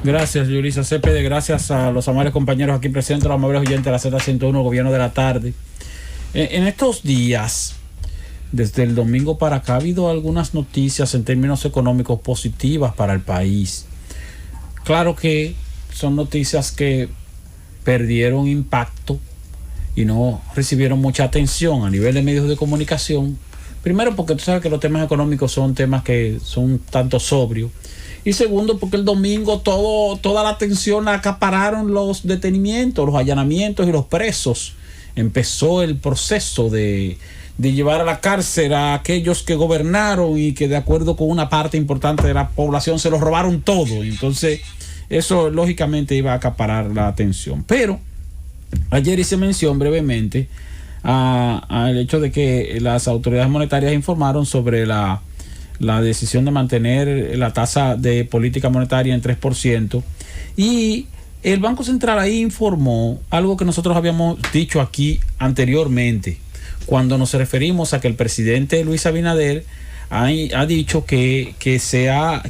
Gracias, Yulisa Cepede. Gracias a los amables compañeros aquí presentes, los amables oyentes de la Z101, Gobierno de la Tarde. En estos días, desde el domingo para acá, ha habido algunas noticias en términos económicos positivas para el país. Claro que son noticias que perdieron impacto y no recibieron mucha atención a nivel de medios de comunicación. Primero, porque tú sabes que los temas económicos son temas que son tanto sobrios. Y segundo, porque el domingo toda la atención la acapararon los detenimientos, los allanamientos y los presos. Empezó el proceso de llevar a la cárcel a aquellos que gobernaron y que de acuerdo con una parte importante de la población se los robaron todo. Entonces, eso lógicamente iba a acaparar la atención. Pero ayer hice mención brevemente al hecho de que las autoridades monetarias informaron sobre la decisión de mantener la tasa de política monetaria en 3%, y el Banco Central ahí informó algo que nosotros habíamos dicho aquí anteriormente, cuando nos referimos a que el presidente Luis Abinader ha dicho que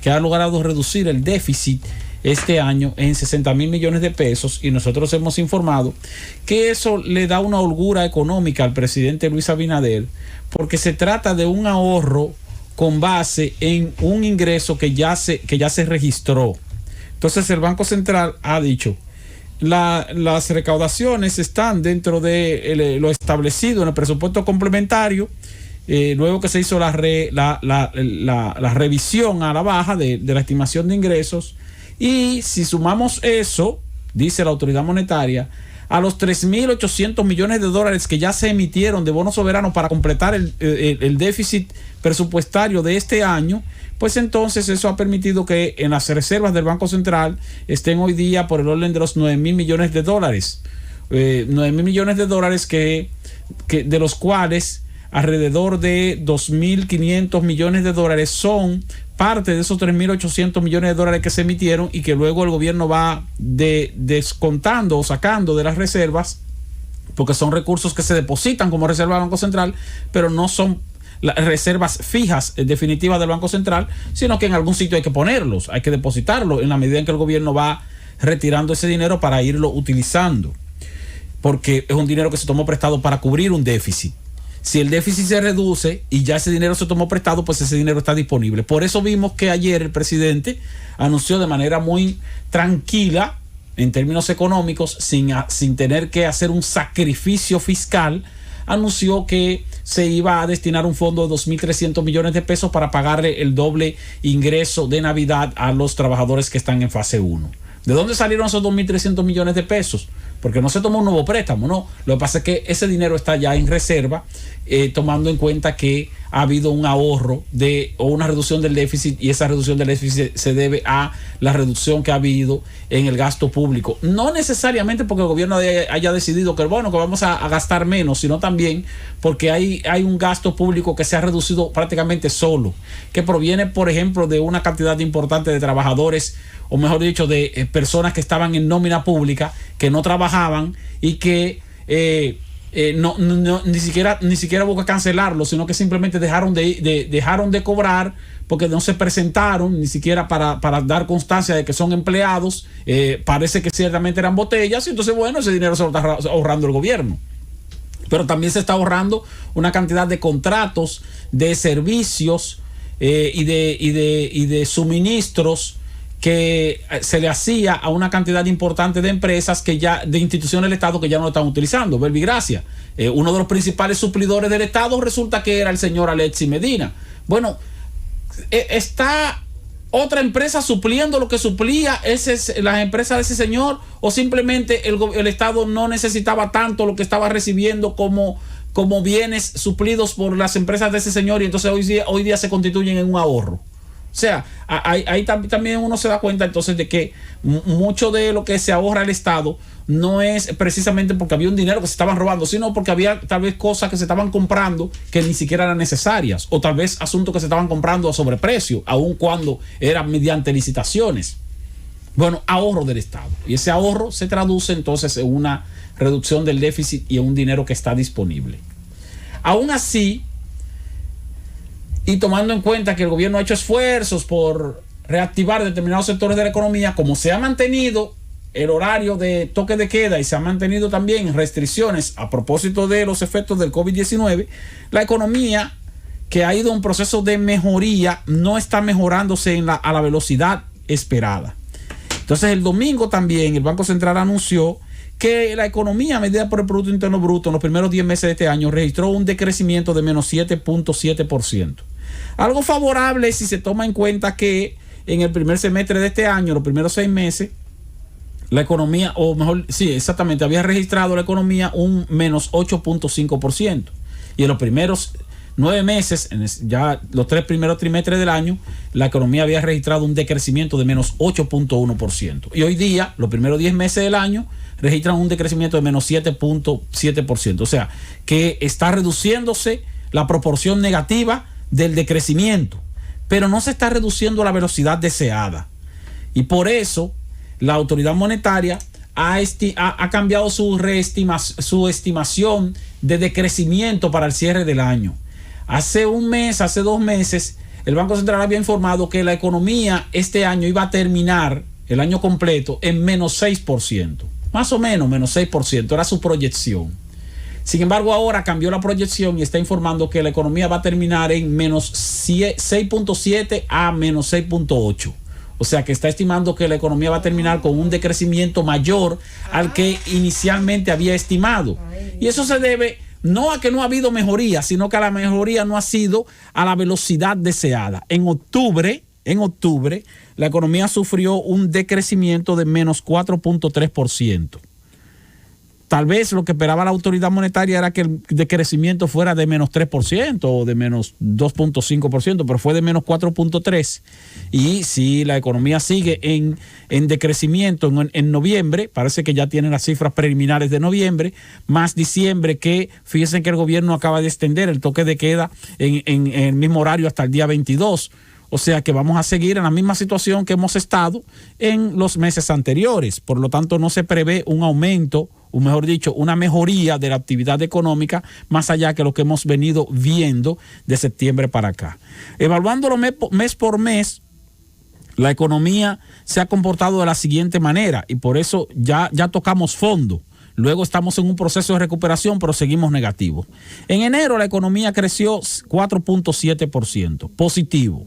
ha logrado reducir el déficit este año en 60,000 millones de pesos, y nosotros hemos informado que eso le da una holgura económica al presidente Luis Abinader, porque se trata de un ahorro con base en un ingreso que ya se registró. Entonces el Banco Central ha dicho, las recaudaciones están dentro de lo establecido en el presupuesto complementario, luego que se hizo la revisión a la baja de la estimación de ingresos, y si sumamos eso, dice la autoridad monetaria, a los 3.800 millones de dólares que ya se emitieron de bonos soberanos para completar el déficit presupuestario de este año, pues entonces eso ha permitido que en las reservas del Banco Central estén hoy día por el orden de los 9.000 millones de dólares. 9.000 millones de dólares que de los cuales alrededor de 2.500 millones de dólares son parte de esos 3.800 millones de dólares que se emitieron y que luego el gobierno va descontando o sacando de las reservas, porque son recursos que se depositan como reserva del Banco Central, pero no son las reservas fijas definitivas del Banco Central, sino que en algún sitio hay que ponerlos, hay que depositarlo en la medida en que el gobierno va retirando ese dinero para irlo utilizando, porque es un dinero que se tomó prestado para cubrir un déficit. Si el déficit se reduce y ya ese dinero se tomó prestado, pues ese dinero está disponible. Por eso vimos que ayer el presidente anunció de manera muy tranquila, en términos económicos, sin tener que hacer un sacrificio fiscal, anunció que se iba a destinar un fondo de 2.300 millones de pesos para pagarle el doble ingreso de Navidad a los trabajadores que están en fase 1. ¿De dónde salieron esos 2.300 millones de pesos? Porque no se tomó un nuevo préstamo, no. Lo que pasa es que ese dinero está ya en reserva, tomando en cuenta que ha habido un ahorro o una reducción del déficit, y esa reducción del déficit se debe a la reducción que ha habido en el gasto público. No necesariamente porque el gobierno haya decidido que vamos a gastar menos, sino también porque hay un gasto público que se ha reducido prácticamente solo, que proviene, por ejemplo, de una cantidad importante de trabajadores, o mejor dicho, de personas que estaban en nómina pública, que no trabajaban y que ni siquiera hubo que cancelarlo, sino que simplemente dejaron de cobrar porque no se presentaron ni siquiera para dar constancia de que son empleados. Parece que ciertamente eran botellas, y entonces ese dinero se lo está ahorrando el gobierno. Pero también se está ahorrando una cantidad de contratos, de servicios y de suministros que se le hacía a una cantidad importante de empresas de instituciones del Estado que ya no lo están utilizando. Verbigracia, uno de los principales suplidores del Estado, resulta que era el señor Alexis Medina. Bueno, ¿está otra empresa supliendo lo que suplía las empresas de ese señor, o simplemente el Estado no necesitaba tanto lo que estaba recibiendo como bienes suplidos por las empresas de ese señor, y entonces hoy día se constituyen en un ahorro? O sea, ahí también uno se da cuenta entonces de que mucho de lo que se ahorra el Estado no es precisamente porque había un dinero que se estaban robando, sino porque había tal vez cosas que se estaban comprando que ni siquiera eran necesarias, o tal vez asuntos que se estaban comprando a sobreprecio, aun cuando eran mediante licitaciones. Bueno, ahorro del Estado. Y ese ahorro se traduce entonces en una reducción del déficit y en un dinero que está disponible. Aún así, y tomando en cuenta que el gobierno ha hecho esfuerzos por reactivar determinados sectores de la economía, como se ha mantenido el horario de toque de queda y se han mantenido también restricciones a propósito de los efectos del COVID-19, la economía, que ha ido a un proceso de mejoría, no está mejorándose a la velocidad esperada. Entonces el domingo también el Banco Central anunció que la economía medida por el Producto Interno Bruto en los primeros 10 meses de este año registró un decrecimiento de menos 7.7%. Algo favorable si se toma en cuenta que en el primer semestre de este año, los primeros 6 meses, la economía, o mejor, sí, exactamente, había registrado la economía un menos 8.5%. Y en los primeros 9 meses, ya los 3 primeros trimestres del año, la economía había registrado un decrecimiento de menos 8.1%. Y hoy día, los primeros 10 meses del año, registran un decrecimiento de menos 7.7%. O sea, que está reduciéndose la proporción negativa del decrecimiento, pero no se está reduciendo a la velocidad deseada. Y por eso, la autoridad monetaria ha cambiado su estimación de decrecimiento para el cierre del año. Hace 2 meses, el Banco Central había informado que la economía este año iba a terminar el año completo en menos 6%. Más o menos, menos 6%, era su proyección. Sin embargo, ahora cambió la proyección y está informando que la economía va a terminar en menos 6.7 a menos 6.8. O sea que está estimando que la economía va a terminar con un decrecimiento mayor al que inicialmente había estimado. Y eso se debe no a que no ha habido mejoría, sino que la mejoría no ha sido a la velocidad deseada. En octubre, la economía sufrió un decrecimiento de menos 4.3%. Tal vez lo que esperaba la autoridad monetaria era que el decrecimiento fuera de menos 3% o de menos 2.5%, pero fue de menos 4.3%. Y si la economía sigue en decrecimiento en noviembre, parece que ya tienen las cifras preliminares de noviembre, más diciembre, que fíjense que el gobierno acaba de extender el toque de queda en el mismo horario hasta el día 22. O sea que vamos a seguir en la misma situación que hemos estado en los meses anteriores. Por lo tanto, no se prevé un aumento, o mejor dicho, una mejoría de la actividad económica más allá que lo que hemos venido viendo de septiembre para acá. Evaluándolo mes por mes, la economía se ha comportado de la siguiente manera y por eso ya tocamos fondo. Luego estamos en un proceso de recuperación, pero seguimos negativos. En enero la economía creció 4.7%, positivo.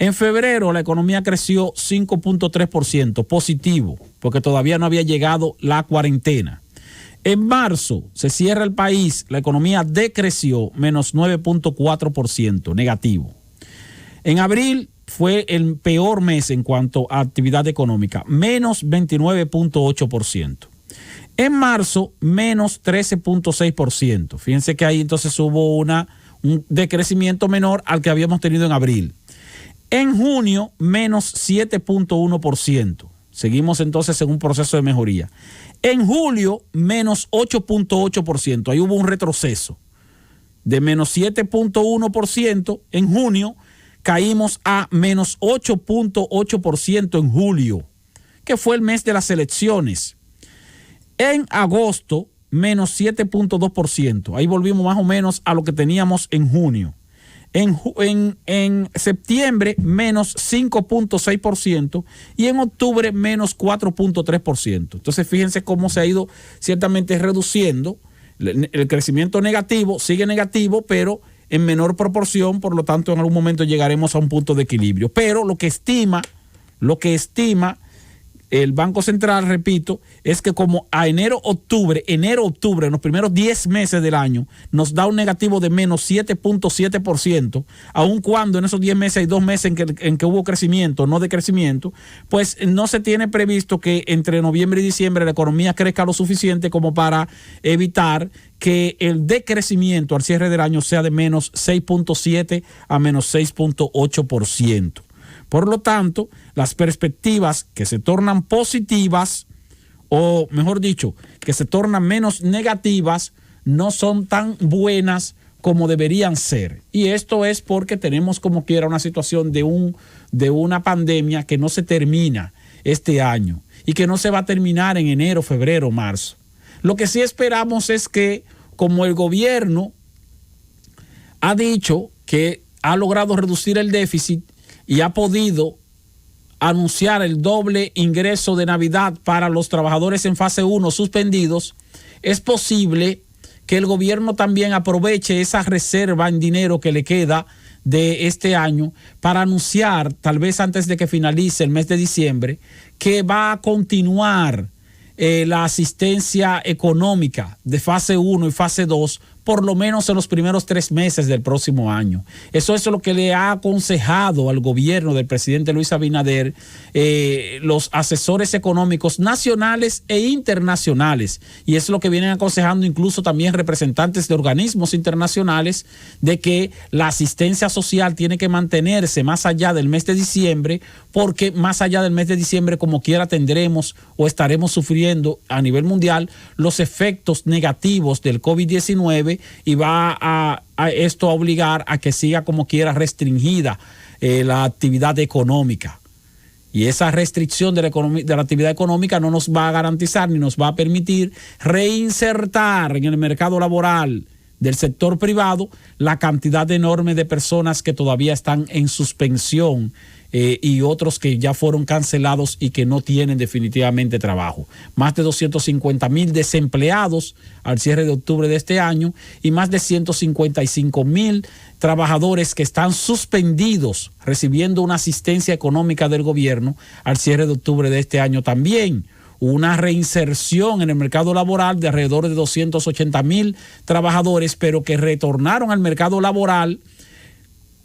En febrero la economía creció 5.3%, positivo, porque todavía no había llegado la cuarentena. En marzo se cierra el país, la economía decreció menos 9.4%, negativo. En abril fue el peor mes en cuanto a actividad económica, menos 29.8%. En marzo, menos 13.6%. Fíjense que ahí entonces hubo un decrecimiento menor al que habíamos tenido en abril. En junio, menos 7.1%. Seguimos entonces en un proceso de mejoría. En julio, menos 8.8%. Ahí hubo un retroceso. De menos 7.1% en junio, caímos a menos 8.8% en julio, que fue el mes de las elecciones. En agosto, menos 7.2%. Ahí volvimos más o menos a lo que teníamos en junio. En septiembre, menos 5.6% y en octubre, menos 4.3%. Entonces, fíjense cómo se ha ido ciertamente reduciendo. El crecimiento negativo sigue negativo, pero en menor proporción, por lo tanto, en algún momento llegaremos a un punto de equilibrio. Pero lo que estima el Banco Central, repito, es que como a enero-octubre, en los primeros 10 meses del año, nos da un negativo de menos 7.7%, aun cuando en esos 10 meses hay 2 meses en que hubo crecimiento, no decrecimiento, pues no se tiene previsto que entre noviembre y diciembre la economía crezca lo suficiente como para evitar que el decrecimiento al cierre del año sea de menos 6.7 a menos 6.8%. Por lo tanto, las perspectivas que se tornan positivas, o mejor dicho, que se tornan menos negativas, no son tan buenas como deberían ser. Y esto es porque tenemos como quiera una situación de una pandemia que no se termina este año y que no se va a terminar en enero, febrero, marzo. Lo que sí esperamos es que, como el gobierno ha dicho que ha logrado reducir el déficit y ha podido anunciar el doble ingreso de Navidad para los trabajadores en fase 1 suspendidos, es posible que el gobierno también aproveche esa reserva en dinero que le queda de este año para anunciar, tal vez antes de que finalice el mes de diciembre, que va a continuar la asistencia económica de fase 1 y fase 2 por lo menos en los primeros 3 meses del próximo año. Eso es lo que le ha aconsejado al gobierno del presidente Luis Abinader los asesores económicos nacionales e internacionales. Y es lo que vienen aconsejando incluso también representantes de organismos internacionales, de que la asistencia social tiene que mantenerse más allá del mes de diciembre, porque más allá del mes de diciembre, como quiera, tendremos o estaremos sufriendo a nivel mundial los efectos negativos del COVID-19 y va a esto a obligar a que siga como quiera restringida la actividad económica. Y esa restricción de la actividad económica no nos va a garantizar ni nos va a permitir reinsertar en el mercado laboral del sector privado la cantidad enorme de personas que todavía están en suspensión y otros que ya fueron cancelados y que no tienen definitivamente trabajo. Más de 250,000 desempleados al cierre de octubre de este año y más de 155,000 trabajadores que están suspendidos recibiendo una asistencia económica del gobierno al cierre de octubre de este año también. Una reinserción en el mercado laboral de alrededor de 280,000 trabajadores, pero que retornaron al mercado laboral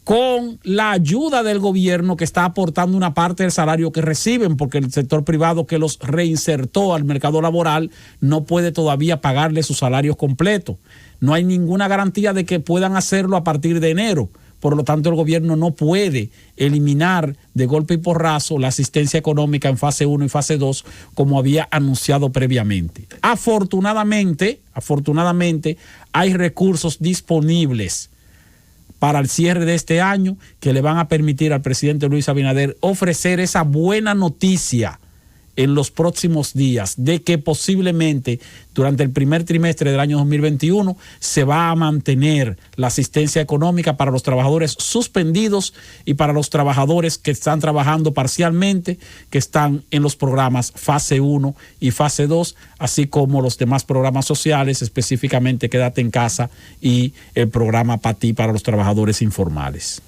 con la ayuda del gobierno, que está aportando una parte del salario que reciben, porque el sector privado que los reinsertó al mercado laboral no puede todavía pagarle sus salarios completos. No hay ninguna garantía de que puedan hacerlo a partir de enero. Por lo tanto, el gobierno no puede eliminar de golpe y porrazo la asistencia económica en fase 1 y fase 2 como había anunciado previamente. Afortunadamente, hay recursos disponibles para el cierre de este año que le van a permitir al presidente Luis Abinader ofrecer esa buena noticia en los próximos días de que posiblemente durante el primer trimestre del año 2021 se va a mantener la asistencia económica para los trabajadores suspendidos y para los trabajadores que están trabajando parcialmente, que están en los programas fase 1 y fase 2, así como los demás programas sociales, específicamente Quédate en Casa y el programa PATI para los trabajadores informales.